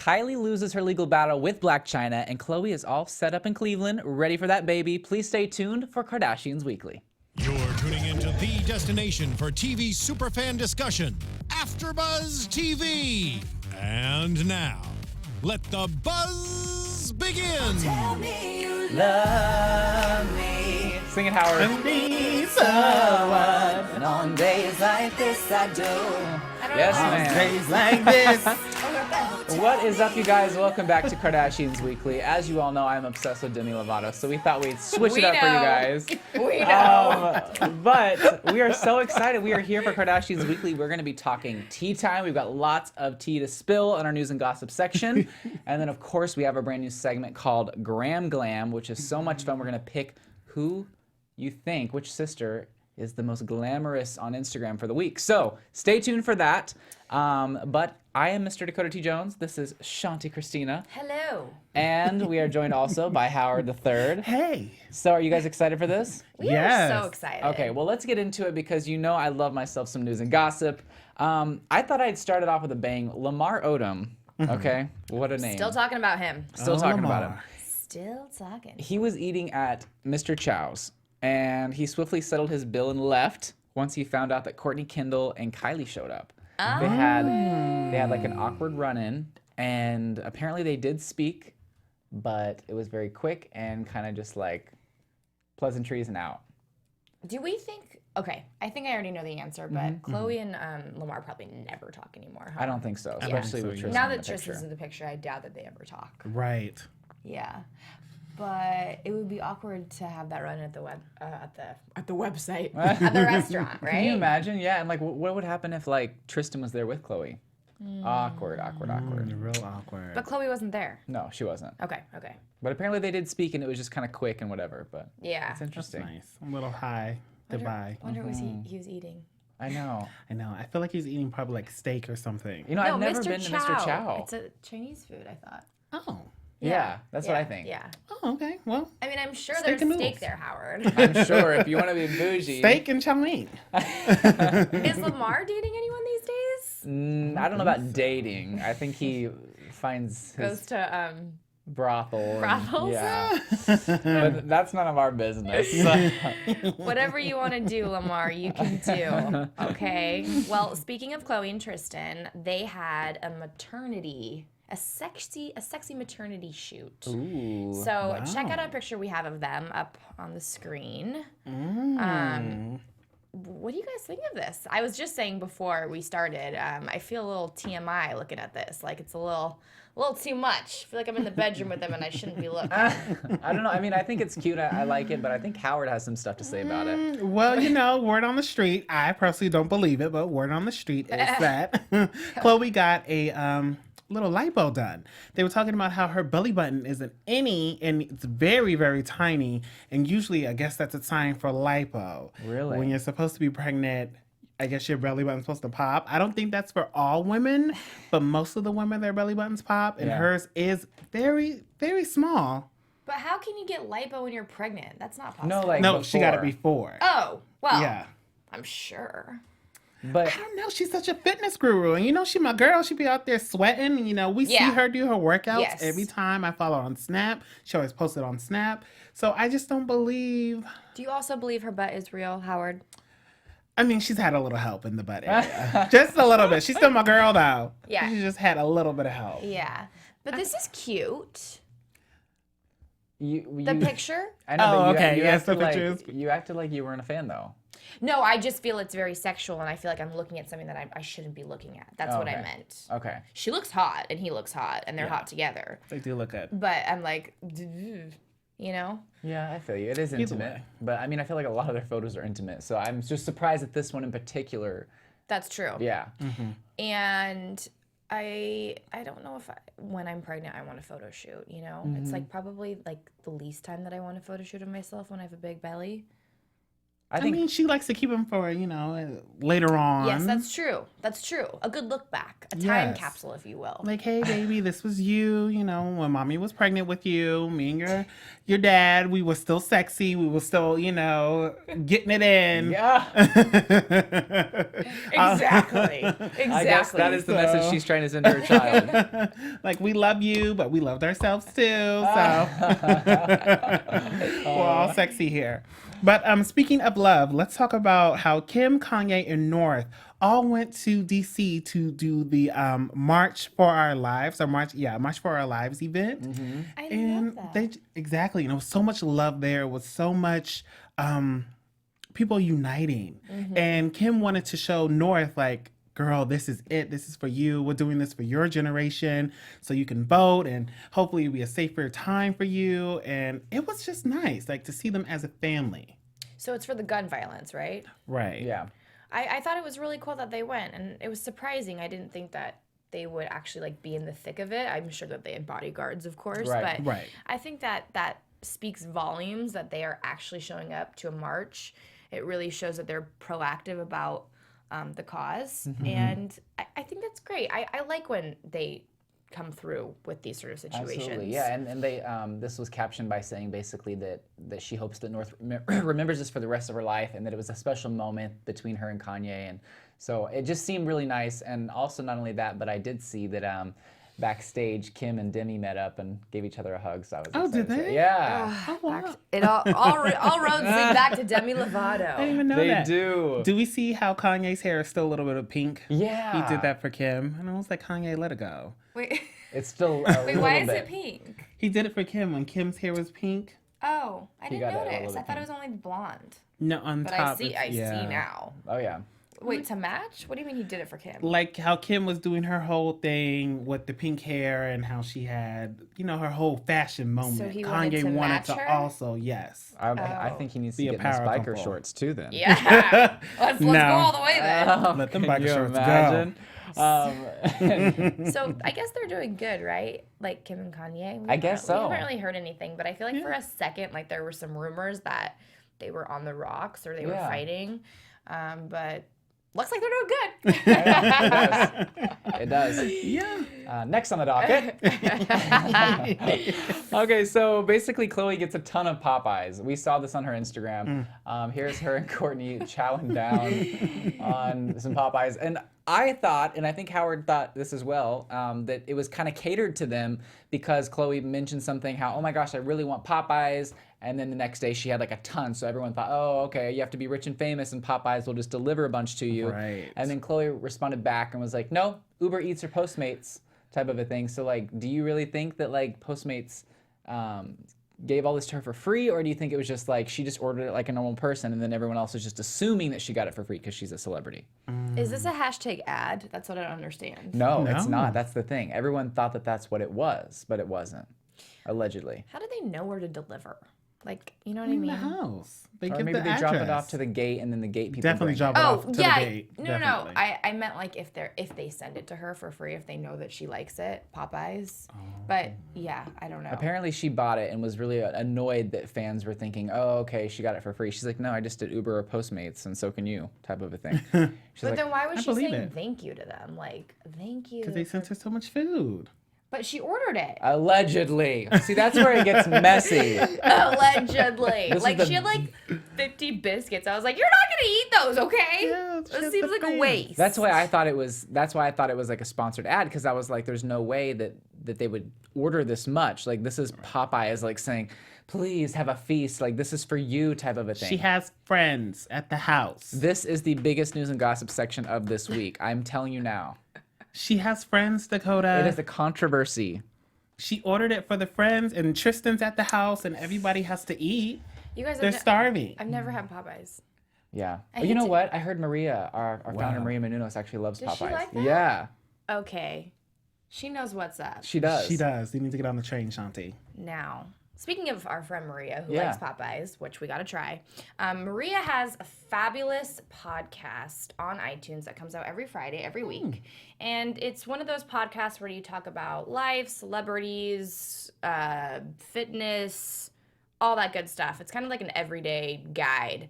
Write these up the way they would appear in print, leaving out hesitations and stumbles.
Kylie loses her legal battle with Blac Chyna, and Khloe is all set up in Cleveland, ready for that baby. Please stay tuned for Kardashians Weekly. You're tuning into the destination for TV superfan discussion, AfterBuzz TV. And now, let the buzz begin. Tell me you Love me. Sing it, Howard. love me someone. And on days like this, I do. Yes, On ma'am. days like this. What is up, you guys? Welcome back to Kardashians Weekly. As you all know, I'm obsessed with Demi Lovato, so we thought we'd switch it up for you guys. We know. But we are so excited. We are here for Kardashians Weekly. We're going to be talking tea time. We've got lots of tea to spill in our news and gossip section. And then, of course, we have a brand new segment called Glam, which is so much fun. We're going to pick who you think, which sister is the most glamorous on Instagram for the week. So stay tuned for that. But I am Mr. Dakota T. Jones. This is Shanti Christina. Hello. And we are joined also by Howard III. Hey. So are you guys excited for this? We Yes. are so excited. Okay, well, let's get into it because you know I love myself some news and gossip. I thought I'd start it off with a bang. Lamar Odom. Okay, what a name. Still talking about him. Still talking about him. Still talking. He was eating at Mr. Chow's, and he swiftly settled his bill and left once he found out that Kourtney, Kendall, and Kylie showed up. They had like an awkward run-in, and apparently they did speak, but it was very quick and kind of just like pleasantries and out. Do we think? Okay, I think I already know the answer, but Chloe and Lamar probably never talk anymore. Huh? I don't think so, especially with Tristan Now in that the picture. Tristan's in the picture, I doubt that they ever talk. Right. Yeah, but it would be awkward to have that run at the website at the restaurant, right? Can you imagine? Yeah, and like, what would happen if like Tristan was there with Chloe? Awkward. Real awkward. But Chloe wasn't there. No, she wasn't. Okay. But apparently they did speak, and it was just kind of quick and whatever. But Yeah. it's interesting. Nice. A little high. Goodbye. Wonder what he was eating. I know. I know. I feel like he's eating probably like steak or something. You know, No, I've never Mr. been to Chow. Mr. Chow. It's a Chinese food, I thought. Oh. Yeah, that's what I think. Yeah. Oh, okay. Well, I mean, I'm sure Steak there's and steak noodles. there, Howard. I'm sure if you want to be bougie. steak and chow mein. Is Lamar dating anyone these days? I don't know about dating. I think he finds Goes his to brothel. and- brothels? Yeah. But that's none of our business. whatever you want to do, Lamar, you can do. Okay. Well, speaking of Chloe and Tristan, they had a sexy maternity shoot. Ooh. So check out a picture we have of them up on the screen. What do you guys think of this? I was just saying before we started, I feel a little TMI looking at this. Like it's a little too much. I feel like I'm in the bedroom with them and I shouldn't be looking. I don't know. I mean, I think it's cute. I like it, but I think Howard has some stuff to say about it. Well, you know, word on the street. I personally don't believe it, but word on the street is that Chloe got a little lipo done. They were talking about how her belly button is an innie and it's very, very tiny. And usually, I guess that's a sign for lipo. Really? When you're supposed to be pregnant, I guess your belly button's supposed to pop. I don't think that's for all women, but most of the women, their belly buttons pop, and Yeah. hers is very, very small. But how can you get lipo when you're pregnant? That's not possible. No, like No, she got it before. before. Oh, well. Yeah. I'm sure. But I don't know. She's such a fitness guru. And, you know, she my girl. She be out there sweating. You know, we see Yeah. her do her workouts Yes. every time. I follow her on Snap. She always posts it on Snap. So I just don't believe. Do you also believe her butt is real, Howard? I mean, she's had a little help in the butt area. Just a little bit. She's still my girl, though. Yeah. She just had a little bit of help. Yeah. But this is cute. you The picture? I know, Oh, but okay, you yes, the acted like, picture is- you acted like you weren't a fan, though. No, I just feel it's very sexual, and I feel like I'm looking at something that I shouldn't be looking at. That's Oh, what I okay. meant. Okay. She looks hot, and he looks hot, and they're hot together. They do look good. But I'm like, you know? Yeah, I feel you. It is intimate. way. But I mean, I feel like a lot of their photos are intimate. So I'm just surprised at this one in particular. That's true. Yeah. And I don't know if when I'm pregnant I want a photo shoot, you know? It's like probably like the least time that I want a photo shoot of myself when I have a big belly. I I think mean, she likes to keep them for, later on. Yes, that's true. That's true. A good look back, a time Yes. capsule, if you will. Like, hey, baby, this was you, when mommy was pregnant with you, me and your dad, we were still sexy. We were still, getting it in. yeah. Exactly. I guess that is the message she's trying to send to her child. Like, we love you, but we loved ourselves too. So we're all sexy here. But speaking of love, let's talk about how Kim, Kanye, and North all went to DC to do the March for Our Lives, March for Our Lives event. I And love that. exactly, there was so much love there. It was so much people uniting. And Kim wanted to show North, like, girl, this is it. This is for you. We're doing this for your generation so you can vote and hopefully it'll be a safer time for you. And it was just nice, like, to see them as a family. So it's for the gun violence, right? Right. Yeah. I thought it was really cool that they went, and it was surprising. I didn't think that they would actually like be in the thick of it. I'm sure that they had bodyguards, of course, Right. but Right. I think that speaks volumes that they are actually showing up to a march. It really shows that they're proactive about the cause, and I think that's great. I like when they come through with these sort of situations. Absolutely, yeah, and they this was captioned by saying basically that she hopes that North remembers this for the rest of her life, and that it was a special moment between her and Kanye, and so it just seemed really nice. And also, not only that, but I did see that backstage Kim and Demi met up and gave each other a hug. So I was excited did to see they? it. Yeah, It all roads lead back to Demi I didn't Lovato. even know they that. do. Do we see how Kanye's hair is still a little bit of pink? Yeah, He did that for Kim. And I was like, Kanye, let it go. Wait, It's still a wait, little why is bit. it pink? He did it for Kim when Kim's hair was pink. Oh, I didn't got it a notice. little I thought it bit was only blonde. No, on But top. I see now. Oh yeah. Wait, to match? What do you mean he did it for Kim? Like how Kim was doing her whole thing with the pink hair and how she had, her whole fashion moment. he wanted Kanye to wanted match to her? also, yes. I think he needs to Be a get in his power biker couple. shorts too. Then. Yeah. Let's No. go all the way then. Let them Can biker you shorts imagine? So I guess they're doing good, right? Like Kim and Kanye. I guess We so. haven't really heard anything, but I feel like for a second, like there were some rumors that they were on the rocks or they were Yeah. fighting. But looks like they're doing good. It does. Yeah. Next on the docket. Okay, so basically Chloe gets a ton of Popeyes. We saw this on her Instagram. Here's her and Courtney chowing down on some Popeyes. And I thought, and I think Howard thought this as well, that it was kind of catered to them because Chloe mentioned something how, oh my gosh, I really want Popeyes. And then the next day she had like a ton. So everyone thought, oh, okay, you have to be rich and famous and Popeyes will just deliver a bunch to you. Right. And then Chloe responded back and was like, no, Uber Eats or Postmates type of a thing. So like, do you really think that like Postmates gave all this to her for free? Or do you think it was just like she just ordered it like a normal person and then everyone else was just assuming that she got it for free because she's a celebrity? Is this a hashtag ad? That's what I don't understand. No, it's No. not. That's the thing. Everyone thought that that's what it was, but it wasn't. Allegedly. How did they know where to deliver? Like, you know what I In mean? the house. They Or give maybe the they address. drop it off to the gate and then the gate people Definitely bring drop it. it Oh off to yeah, the gate. no. Definitely. I meant like if they send it to her for free, if they know that she likes it, Popeyes. But yeah, I don't know. Apparently she bought it and was really annoyed that fans were thinking, oh, okay, she got it for free. She's like, no, I just did Uber or Postmates and so can you, type of a thing. She's But like, then why was I she believe saying it. thank you to them? Like, thank you. Because they sent her so much food. But she ordered it. allegedly. See, that's where it gets messy. Allegedly. This is Like the- she had like 50 biscuits. I was like, you're not gonna eat those, okay? Yeah, That shit, seems the like a fans. waste. That's why I thought it was. That's why I thought it was like a sponsored ad because I was like, "There's no way that they would order this much. Like this is Popeye like saying, please have a feast. Like this is for you, type of a thing." She has friends at the house. This is the biggest news and gossip section of this week. I'm telling you now. She has friends, Dakota. It is a controversy. She ordered it for the friends, and Tristan's at the house, and everybody has to eat. You guys They're starving. I've never had Popeyes. Yeah. I But you hate know to- what? I heard Maria, our founder Wow. Maria Menounos, actually loves Does she Popeyes. like that? Yeah, Okay. She knows what's up. she does. She does. You need to get on the train, Shanti. Now, speaking of our friend Maria, who Yeah. likes Popeyes, which we got to try, Maria has a fabulous podcast on iTunes that comes out every Friday, every week. And it's one of those podcasts where you talk about life, celebrities, fitness, all that good stuff. It's kind of like an everyday guide.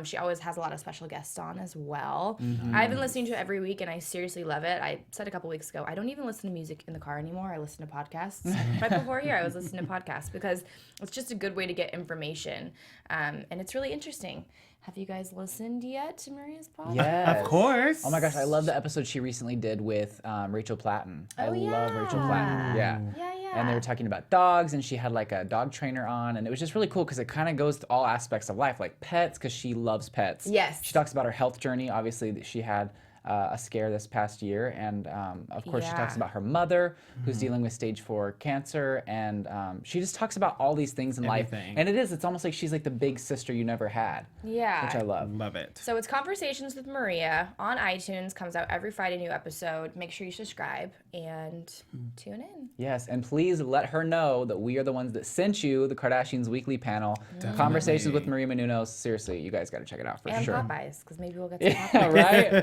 She always has a lot of special guests on as well. Mm-hmm. I've been listening to it every week, and I seriously love it. I said a couple weeks ago, I don't even listen to music in the car anymore. I listen to podcasts. Right before here, I was listening to podcasts because it's just a good way to get information, and it's really interesting. Have you guys listened yet to Maria's podcast? Yes. Of course. Oh my gosh, I love the episode she recently did with Rachel Platten. I love yeah. Rachel Platten. Yeah. Yeah, yeah. And they were talking about dogs, and she had like a dog trainer on, and it was just really cool because it kind of goes to all aspects of life, like pets, because she loves pets. Yes. She talks about her health journey. Obviously, that she had a scare this past year, and of course she talks about her mother, who's dealing with stage 4 cancer, and she just talks about all these things in life. And it's almost like she's like the big sister you never had. Yeah. Which I love. Love it. So it's Conversations with Maria on iTunes. Comes out every Friday, new episode. Make sure you subscribe and tune in. Yes, and please let her know that we are the ones that sent you the Kardashians weekly panel. Definitely. Conversations with Maria Menounos. Seriously, you guys got to check it out for And sure. Popeyes, because maybe we'll get some Popeyes. Yeah,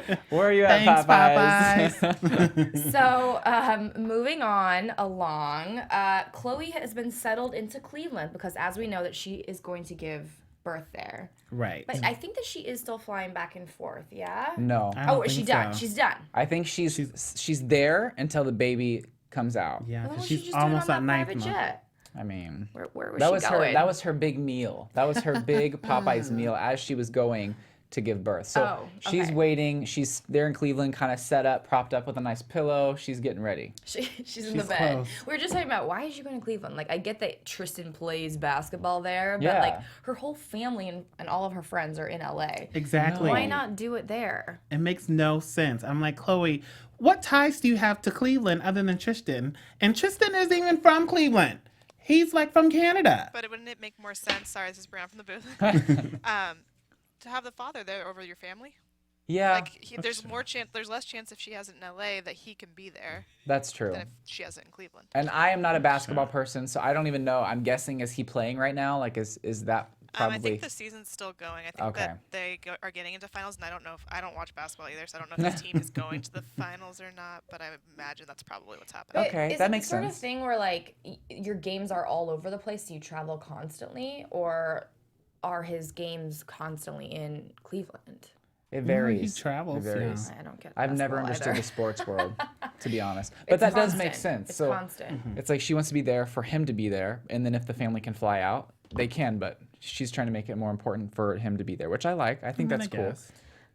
right? Where are you at, Thanks, Popeyes? So, moving on along, Khloe has been settled into Cleveland because, as we know, that she is going to give birth there. Right. But I think that she is still flying back and forth. Yeah. No. I don't Oh, is she think done? so. She's done. I think she's there until the baby comes out. Yeah, Well, because she she's just do it almost on at that ninth private month. jet. I mean, Where was that she was going? that was her big meal. That was her big Popeyes meal as she was going to give birth. So she's okay. waiting. She's there in Cleveland, kind of set up, propped up with a nice pillow. She's getting ready. She's in the She's bed. close. We were just talking about why is she going to Cleveland? Like, I get that Tristan plays basketball there, but Yeah. like her whole family and all of her friends are in LA. Exactly. Why not do it there? It makes no sense. I'm like, Khloe, what ties do you have to Cleveland other than Tristan? And Tristan isn't even from Cleveland. He's like from Canada. But wouldn't it make more sense? Sorry, this is Brianna from the booth. To have the father there over your family. Yeah, Like there's more chance. There's less chance if she has it in LA that he can be there that's true. than if she has it in Cleveland. And I am not a basketball person, so I don't even know. I'm guessing, is he playing right now? Like, is that probably? I think the season's still going. I think that they are getting into finals, and I don't know if I don't watch basketball either, so I don't know if his team is going to the finals or not. But I would imagine that's probably what's happening. Okay, Is that it makes the sort sense. of thing where like your games are all over the place, so you travel constantly, or are his games constantly in Cleveland? It varies. he travels, It varies. I don't get. I've never basketball understood either. the sports world, to be honest. But It's that does make constant. sense. It's So constant. it's like she wants to be there for him to be there, and then if the family can fly out, they can. But she's trying to make it more important for him to be there, which I like. I think that's cool.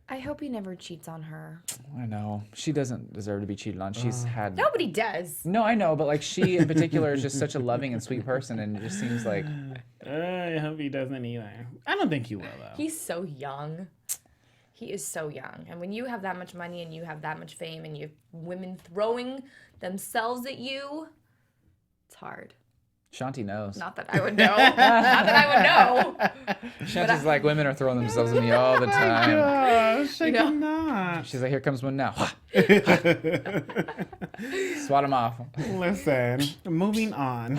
I hope he never cheats on her. I know she doesn't deserve to be cheated on. She's had. Nobody does. No, I know, but like she in particular is just such a loving and sweet person, and it just seems like I hope he doesn't either. I don't think he will, though. He's so young. He is so young. And when you have that much money and you have that much fame and you have women throwing themselves at you, it's hard. Shanti knows. Not that I would know. Not that I would know. Shanti's like, women are throwing themselves at me all the time. Gosh, I You know? cannot. She's like, here comes one now. Swat him off. Listen, moving on.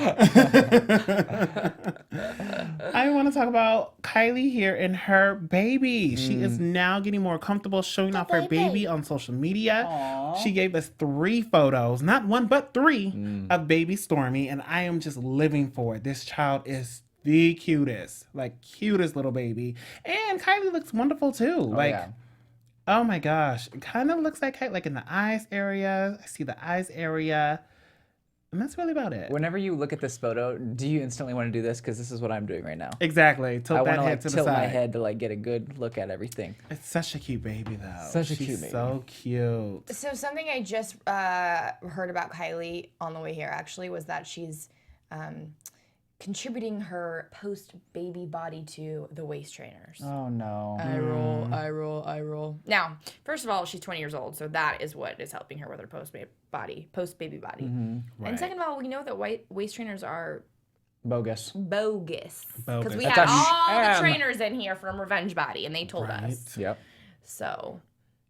I want to talk about Kylie here and her baby. She is now getting more comfortable showing off her baby on social media. Aww. She gave us 3 photos, not 1, but 3 of baby Stormi, and I am just living for it. This child is the cutest, like cutest little baby. And Kylie looks wonderful too. Yeah. Oh my gosh. It kind of looks like in the eyes area. I see the eyes area. And that's really about it. Whenever you look at this photo, do you instantly want to do this? Because this is what I'm doing right now. Exactly. I Tilt want that to head like to the tilt side. my head to like get a good look at everything. It's such a cute baby though. Such a She's cute baby. so cute. So something I just heard about Kylie on the way here actually was that she's contributing her post-baby body to the waist trainers. Oh no. I roll. Now, first of all, she's 20 years old, so that is what is helping her with her post-baby body. Right. And second of all, we know that waist trainers are Bogus. bogus. Because we Bogus. had That's all the a trainers in here from Revenge Body, and they told Right. us. Yep. So,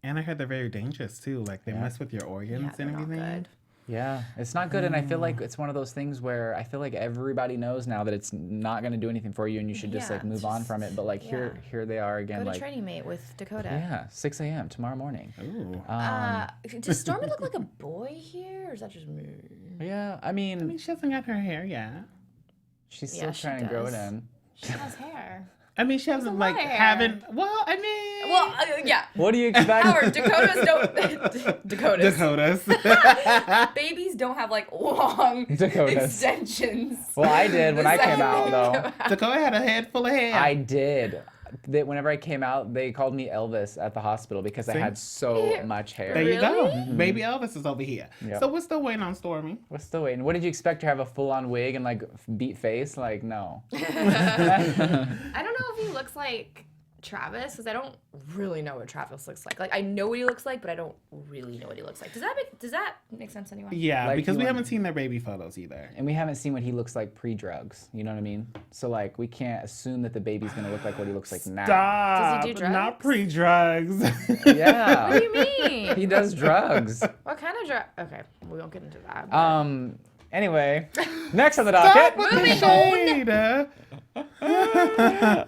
And I heard they're very dangerous too. Like they mess with your yeah, organs they're and not everything. good. Yeah, it's not good, and I feel like it's one of those things where I feel like everybody knows now that it's not going to do anything for you, and you should just Yeah, like move on from it. But like here they are again, Go to like Training Mate with Dakota. yeah, 6 a.m. tomorrow morning. Ooh. Does Stormi look like a boy here, or is that just me? Yeah, I I mean, mean, she hasn't got her hair yet. she's Yeah, still she trying to grow it does. in. She has hair. I mean, she hasn't like hair. haven't. Well, I mean. Well, yeah. What do you expect? Howard, Dakotas don't. Dakotas. Babies don't have like long Dakotas. extensions. Well, I did when I came out, though. Dakota had a head full of hair. I did. Whenever I came out, they called me Elvis at the hospital because I had so much hair. There you go. Really? Baby Elvis is over here. Yep. So we're still waiting on Stormi. We're still waiting. What did you expect to have a full-on wig and like beat face? Like, no. I don't know if he looks like Travis because I don't really know what Travis looks like. Like I know what he looks like, but I don't really know what he looks like. Does that make sense to anyone? Yeah, Like, because you we want- haven't seen their baby photos either. And we haven't seen what he looks like pre-drugs. You know what I mean? So like, we can't assume that the baby's gonna look like what he looks like now. Stop. Does he do drugs? Not pre-drugs. Yeah. What do you mean? He does drugs. What kind of drug? Okay, we won't get into that. Anyway, next on the Stop docket. with the Moving shade.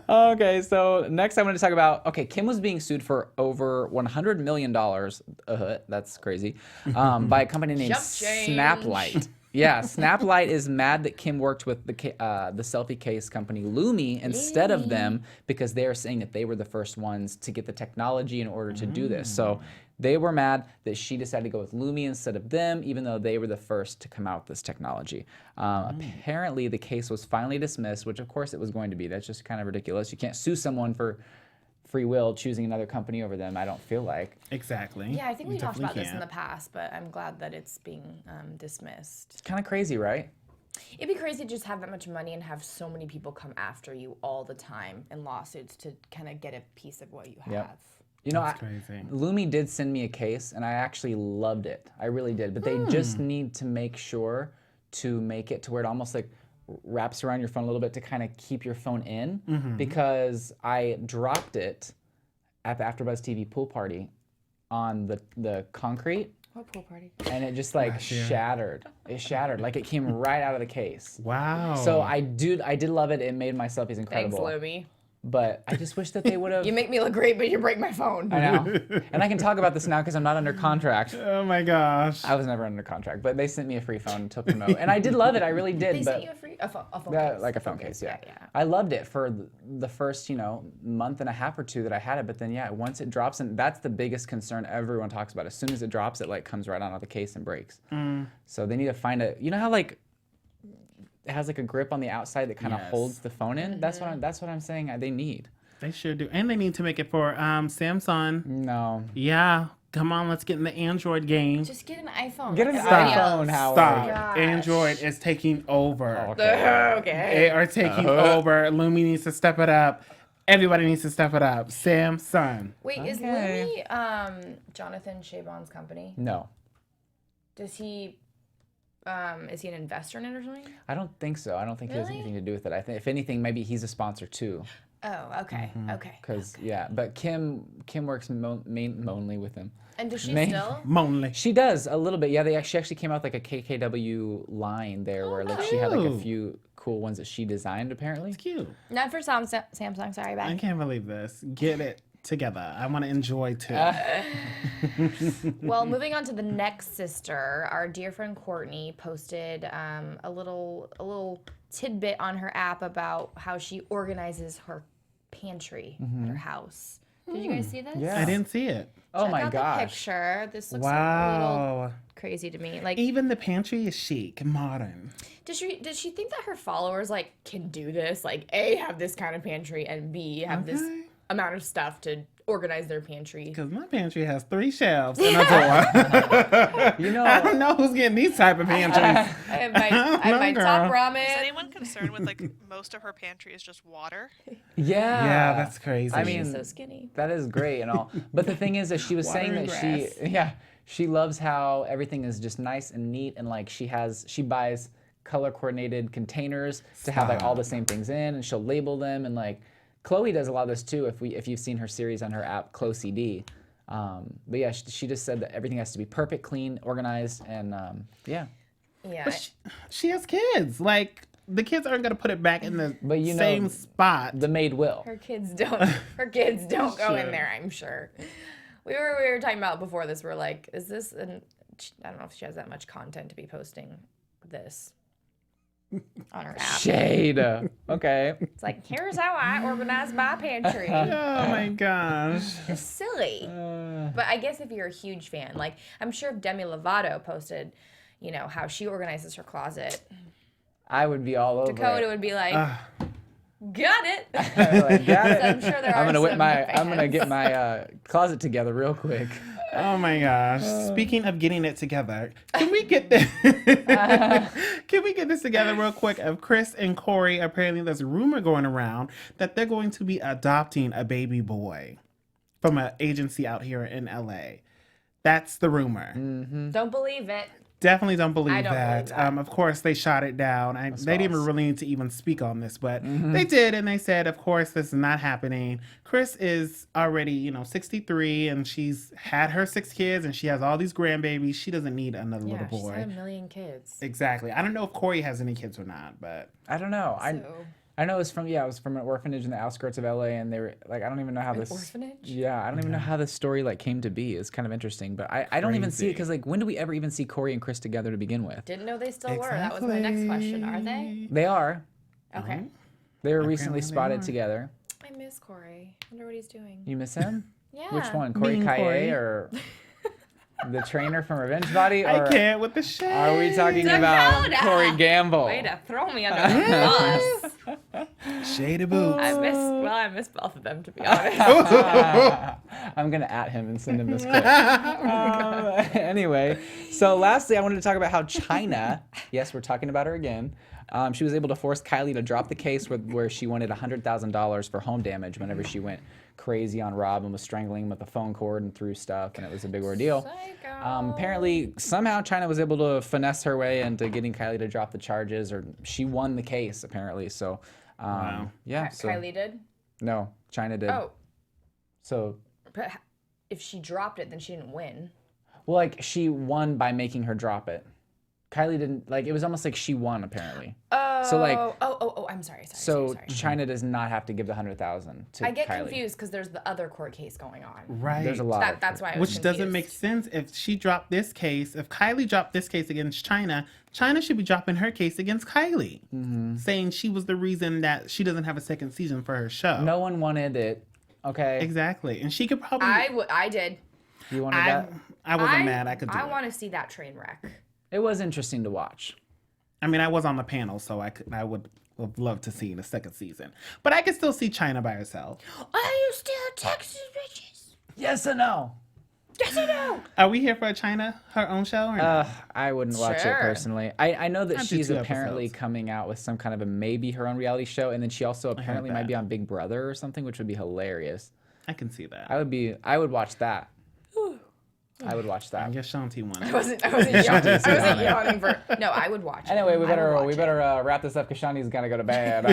Okay, so next I want to talk about, Kim was being sued for over $100 million, that's crazy, by a company named Jump change. Snaplight. Yeah, Snaplight is mad that Kim worked with the selfie case company Lumi instead of them because they are saying that they were the first ones to get the technology in order to do this. So they were mad that she decided to go with Lumi instead of them, even though they were the first to come out with this technology. Apparently, the case was finally dismissed, which of course it was going to be. That's just kind of ridiculous. You can't sue someone for free will choosing another company over them, I don't feel like. Exactly. yeah, I think we You talked about definitely this in the can't. past, but I'm glad that it's being dismissed. Kind of crazy, right? It'd be crazy to just have that much money and have so many people come after you all the time in lawsuits to kind of get a piece of what you have. Yep. You know, That's crazy. Lumi did send me a case, and I actually loved it. I really did. But they just need to make sure to make it to where it almost like wraps around your phone a little bit to kind of keep your phone in. Because I dropped it at the AfterBuzz TV pool party on the concrete, What pool party? and it just like shattered. It shattered. Like it came right out of the case. Wow. So I did love it. It made my selfies incredible. Thanks, Lumi. But I just wish that they would have. You make me look great, but you break my phone. I know. And I can talk about this now because I'm not under contract. Oh my gosh. I was never under contract, but they sent me a free phone to promote. And I did love it. I really did. They but sent you a phone case. like a phone case, yeah. Yeah. I loved it for the first, month and a half or two that I had it. But then, once it drops, and that's the biggest concern everyone talks about. As soon as it drops, it like comes right out of the case and breaks. So they need to find you know how like it has like a grip on the outside that kind of Yes. holds the phone in? That's what I'm saying they need. They sure do. And they need to make it for Samsung. No. Yeah. Come on, let's get in the Android game. Just get an iPhone. Get an like everybody iPhone, else. Howard. Stop. Gosh. Android is taking over. Okay. Okay. They are taking over. Lumi needs to step it up. Everybody needs to step it up. Samsung. Wait, is Okay. Lumi Jonathan Chabon's company? No. Does he? Is he an investor in it or something? I don't think so. I don't think he has Really? anything to do with it. I think, if anything, maybe he's a sponsor too. Oh, okay, okay. Cause but Kim works mainly with him. And does she Main- still? Monly. She does a little bit. Yeah, she actually came out with like a KKW line there, where like she had like a cute. few cool ones that she designed apparently. Cute. Not for Samsung. Sorry, I back. can't believe this. Get it together. I want to enjoy too. Well, moving on to the next sister, our dear friend Courtney posted a little tidbit on her app about how she organizes her pantry at her house. Did you guys see this? Yeah. I didn't see it. Oh Check my out the gosh. picture. This looks like a little Wow. crazy to me. Like, Even the pantry is chic, modern. did she think that her followers like can do this? Like, A, have this kind of pantry, and B, have this Okay. amount of stuff to organize their pantry. Because my pantry has 3 shelves and a door. You know, I don't know who's getting these type of pantries. I have my No, top girl. Is ramen. anyone concerned with like most of her pantry is just water? yeah. Yeah, that's crazy. I mean, So skinny. that is great and all. But the thing is that she was saying Water that and she loves how everything is just nice and neat, and like she buys color coordinated containers to have like all the same things in, and she'll label them, and like Chloe does a lot of this too. If you've seen her series on her app, Chloe CD. But yeah, she just said that everything has to be perfect, clean, organized, and yeah. Yeah. But she has kids. Like, the kids aren't going to put it back in the But you know, same spot. The maid will. Her kids don't go in Sure. there, I'm sure. We were talking about before this, we're like, is this I don't know if she has that much content to be posting this. on her app. Shade. Okay. It's like, here's how I organize my pantry. Oh my gosh. It's silly. But I guess if you're a huge fan, like I'm sure if Demi Lovato posted, you know, how she organizes her closet, I would be all over Dakota it. would be like, got it. Like, got it. So I'm sure there are I'm gonna some I'm gonna fans. get my closet together real quick. Oh my gosh. Speaking of getting it together, can we get this can we get this together real quick of Chris and Corey? Apparently there's a rumor going around that they're going to be adopting a baby boy from an agency out here in LA. That's the rumor. Don't believe it. Definitely don't believe I don't that. believe that. Of course, they shot it down. They didn't false. really need to even speak on this, but they did, and they said, of course, this is not happening. Chris is already, 63, and she's had her 6 kids, and she has all these grandbabies. She doesn't need another little She's boy. had a million kids. Exactly. I don't know if Corey has any kids or not, but I don't know. So, I know it was from an orphanage in the outskirts of LA, and they were like, I don't even know how this orphanage? Yeah, I don't even know how this story like came to be. It's kind of interesting, but I don't even see it Crazy. because like when do we ever even see Corey and Chris together to begin with? Didn't know they still were. That was my next question. Are they? They are. Okay. They were recently Apparently they spotted are. together. I miss Corey. Wonder what he's doing. You miss him? Yeah. Which one? Corey Mean Kaye Corey. or the trainer from Revenge Body? Or I can't with the shit. are we talking about Dakota! Corey Gamble? Way to throw me under the bus. Shady boots. I miss both of them, to be honest. I'm gonna at him and send him this clip. Anyway, so lastly, I wanted to talk about how Chyna, yes, we're talking about her again. She was able to force Kylie to drop the case where she wanted $100,000 for home damage whenever she went crazy on Rob and was strangling him with a phone cord and threw stuff, and it was a big ordeal. Psycho. Apparently, somehow Chyna was able to finesse her way into getting Kylie to drop the charges, or she won the case apparently. So, Wow. yeah. So, Kylie did? no, Chyna did. Oh, So, but if she dropped it, then she didn't win. well, like she won by making her drop it. Kylie didn't, like, it was almost like she won apparently. Oh, So, like- I'm sorry. So sorry. Chyna does not have to give the $100,000 to I get Kylie. confused because there's the other court case going on. Right. There's a lot. That's why I was Which confused. doesn't make sense if she dropped this case. If Kylie dropped this case against Chyna, Chyna should be dropping her case against Kylie, saying she was the reason that she doesn't have a second season for her show. No one wanted it. Okay. Exactly. And she could probably. I did. You wanted that? I wasn't mad. I could do I it. want to see that train wreck. It was interesting to watch. I mean, I was on the panel, so I would have loved to see the second season. But I could still see Chyna by herself. Are you still Texas bitches? Yes or no? Yes or no? Are we here for a Chyna, her own show? Or not? I wouldn't watch it Sure. personally. I know that I'd do she's 2 apparently episodes. coming out with some kind of a maybe her own reality show, and then she also apparently might that. be on Big Brother or something, which would be hilarious. I can see that. I would watch that. I would watch I that. guess Shanti won. I wasn't yawning for. No, I would watch it. Anyway, we I would better watch it. wrap this up because Shani's gonna go to bed.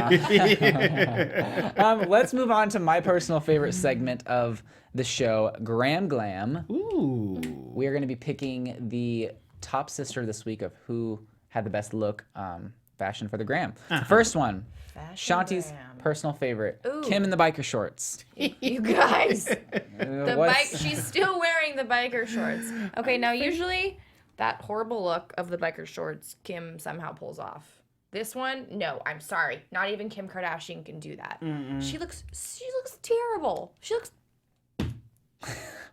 Let's move on to my personal favorite segment of the show, Gram Glam. Ooh. We are gonna be picking the top sister this week of who had the best look, fashion for the gram. First one, Fashion Shanti's Gram. personal favorite, Ooh. Kim in the biker shorts. You guys, the What's- bike. She's still wearing the biker shorts. Okay, now usually that horrible look of the biker shorts, Kim somehow pulls off. This one, no, I'm sorry. Not even Kim Kardashian can do that. She looks terrible. She looks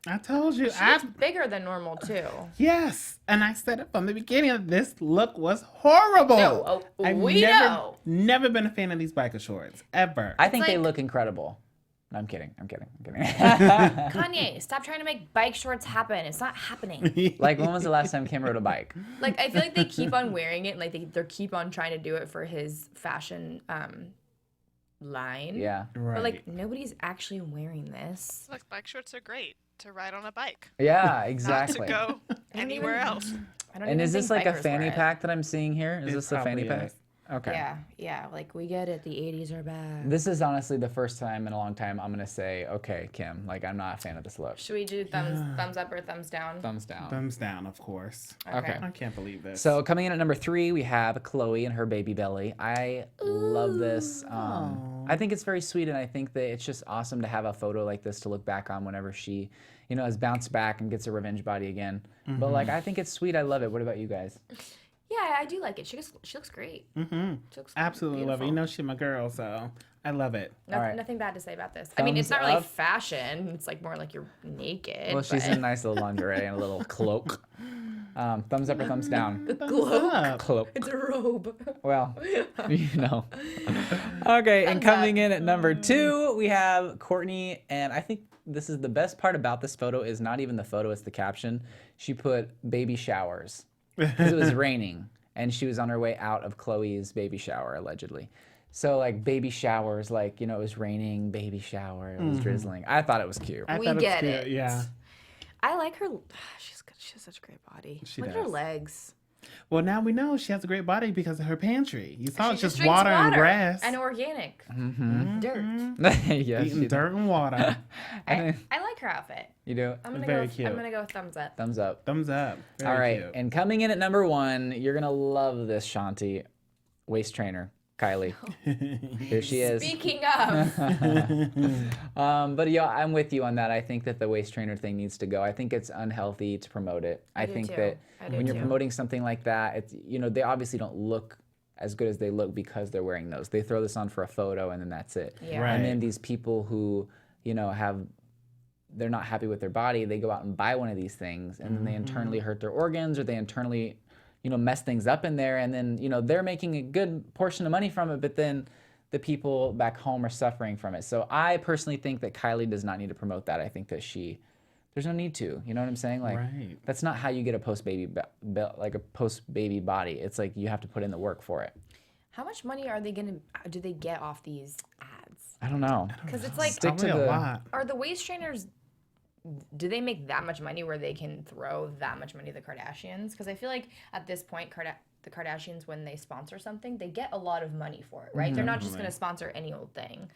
I told you. bigger than normal too. Yes. And I said it from the beginning. This look was horrible. No, I've we never, know. never been a fan of these biker shorts. Ever. I think they like- look incredible. No, I'm kidding. Kanye, stop trying to make bike shorts happen. It's not happening. Like, when was the last time Kim rode a bike? Like, I feel like they keep on wearing it. And, like, they keep on trying to do it for his fashion line. Yeah. Right. But, like, nobody's actually wearing this. Look, bike shorts are great to ride on a bike, Yeah, exactly. not to go anywhere else. I don't And even is this think like a bikers fanny wear it. pack that I'm seeing here? Is It this a fanny probably pack? is. Okay. Yeah, like, we get it. The 80s are back. This is honestly the first time in a long time I'm gonna say, okay, Kim, like I'm not a fan of this look. Should we do thumbs up or thumbs down? Thumbs down. Thumbs down, of course. Okay. I can't believe this. So coming in at number 3, we have Chloe and her baby belly. I love this. I think it's very sweet, and I think that it's just awesome to have a photo like this to look back on whenever she, has bounced back and gets a revenge body again. But like, I think it's sweet. I love it. What about you guys? Yeah, I do like it. She looks great. Mm-hmm. She looks Absolutely love it. beautiful. You know she's my girl, so I love it. right. Nothing bad to say about this. I mean, it's not Thumbs really up. fashion. It's like more like you're naked. Well, she's but... in nice little lingerie and a little cloak. Thumbs up or thumbs down? cloak. Cloak. It's a robe. Well, you know. Okay, and coming in at number 2, we have Courtney, and I think this is the best part about this photo is not even the photo, it's the caption. She put baby showers because it was raining, and she was on her way out of Chloe's baby shower, allegedly. So, like, baby showers, like, you know, it was raining, baby shower, it was drizzling. I thought it was cute. I We thought get was cute. it. Yeah. I like her. She's good. She has such a great body. She Look at her does. legs. Well, now we know she has a great body because of her pantry. You saw She it's just drinks water and grass. and organic dirt. Yes, Eating dirt and water. I like her outfit. you do. I'm gonna Very go. cute. I'm gonna go with thumbs up. Thumbs up. Thumbs up. Very All right, cute. and coming in at number 1, you're gonna love this, Shanti. Waist trainer, Kylie. Here she is. Speaking of, But yeah, I'm with you on that. I think that the waist trainer thing needs to go. I think it's unhealthy to promote it. I do think too. that I do when you're too. promoting something like that, it's, you know, they obviously don't look as good as they look because they're wearing those. They throw this on for a photo and then that's it. Yeah. Right. And then these people who, you know, they're not happy with their body, they go out and buy one of these things and then they internally hurt their organs or they internally, you know, mess things up in there, and then, you know, they're making a good portion of money from it, but then the people back home are suffering from it. So I personally think that Kylie does not need to promote that. I think that there's no need to. You know what I'm saying? Like, Right. that's not how you get a like a post-baby body. It's like you have to put in the work for it. how much money do they get off these ads? I don't know. Because it's like, Stick to Probably a the- lot. are the waist trainers? Do they make that much money where they can throw that much money to the Kardashians? Because I feel like at this point, the Kardashians, when they sponsor something, they get a lot of money for it, right? They're not just going to sponsor any old thing.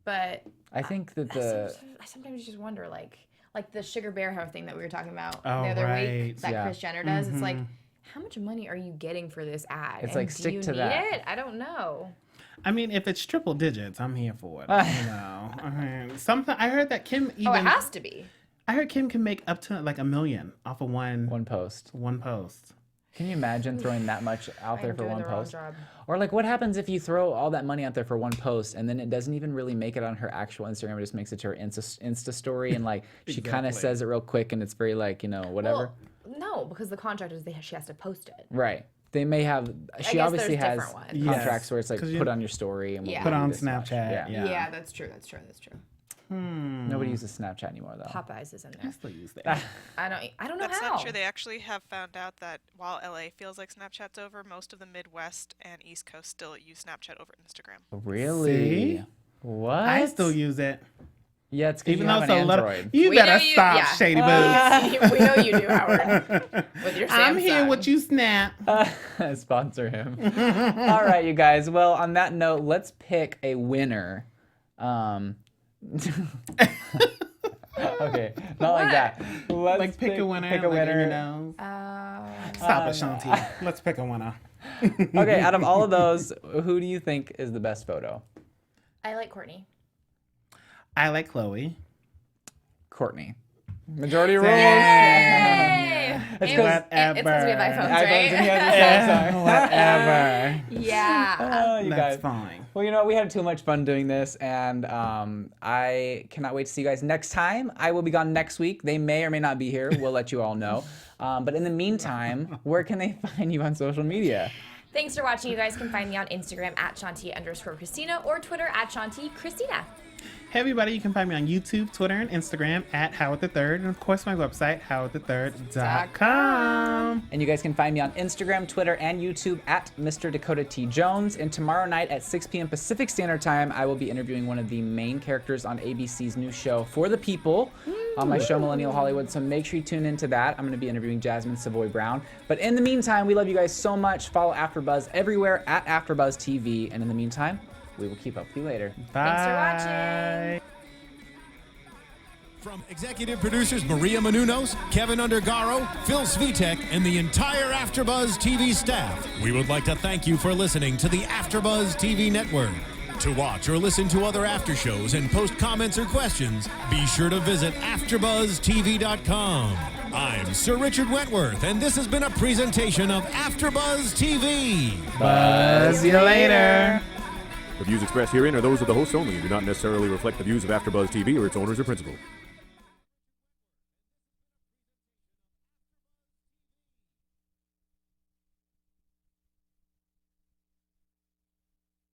But I think that I sometimes just wonder, like the Sugar Bear Hair thing that we were talking about Oh, the other right. week that Yeah. Kris Jenner does. It's like, how much money are you getting for this ad? It's And like, do stick you to need that. it? I don't know. I mean, if it's triple digits, I'm here for it. You know, something I heard that Kim even. Oh, it has to be. I heard Kim can make up to like $1 million off of one post. post. Can you imagine throwing that much out there I'm for doing one the wrong post? job. Or like, what happens if you throw all that money out there for one post and then it doesn't even really make it on her actual Instagram? It just makes it to her Insta story and like she kind of Exactly. says it real quick and it's very like, you know, whatever. Well, no, because the contract is she has to post it. Right. They may have. She guess obviously there's has different ones. Yes. contracts where it's like 'Cause put on your story and we'll Yeah. give Put you on this much. Snapchat. Yeah. That's true. That's true. Nobody uses Snapchat anymore though. Popeyes is in I there. still use that. I don't know That's how. not true. They actually have found out that while LA feels like Snapchat's over, most of the Midwest and East Coast still use Snapchat over Instagram. Really? See? What? I still use it. Yeah, it's because Even you though have it's an a little. Android. You We know better you- stop, yeah. Shady Boots. We know you do, Howard. With your Samsung. I'm here with you, Snap. Sponsor him. All right, you guys. Well, on that note, let's pick a winner. Okay, not like that. Let's Like pick a winner. Pick a like, winner. You know. Uh, Stop it, Shanti. Let's pick a winner. Okay, out of all of those, who do you think is the best photo? I like Courtney. I like Chloe. Courtney. Majority rules. Yay! It's Whatever. because we have iPhones, iPhones and he right? has a Samsung. Whatever. Yeah. Oh, you That's guys. fine. Well, you know, we had too much fun doing this, and I cannot wait to see you guys next time. I will be gone next week. They may or may not be here. We'll let you all know. But in the meantime, where can they find you on social media? Thanks for watching. You guys can find me on Instagram at Shanti_Christina or Twitter at Shanti Christina. Hey everybody, you can find me on YouTube, Twitter, and Instagram at HowardTheThird, and of course my website, HowardTheThird.com. And you guys can find me on Instagram, Twitter, and YouTube at Mr. Dakota T. Jones. And tomorrow night at 6 p.m. Pacific Standard Time, I will be interviewing one of the main characters on ABC's new show, For the People, on my show, Millennial Hollywood. So make sure you tune into that. I'm going to be interviewing Jasmine Savoy Brown. But in the meantime, we love you guys so much. Follow AfterBuzz everywhere at AfterBuzz TV. And in the meantime, we will keep up with you later. Bye. Thanks for watching. From executive producers Maria Menounos, Keven Undergaro, Phil Svitek, and the entire AfterBuzz TV staff, we would like to thank you for listening to the AfterBuzz TV network. To watch or listen to other after shows and post comments or questions, be sure to visit AfterBuzzTV.com. I'm Sir Richard Wentworth, and this has been a presentation of AfterBuzz TV. Buzz you later. The views expressed herein are those of the hosts only and do not necessarily reflect the views of AfterBuzz TV or its owners or principals.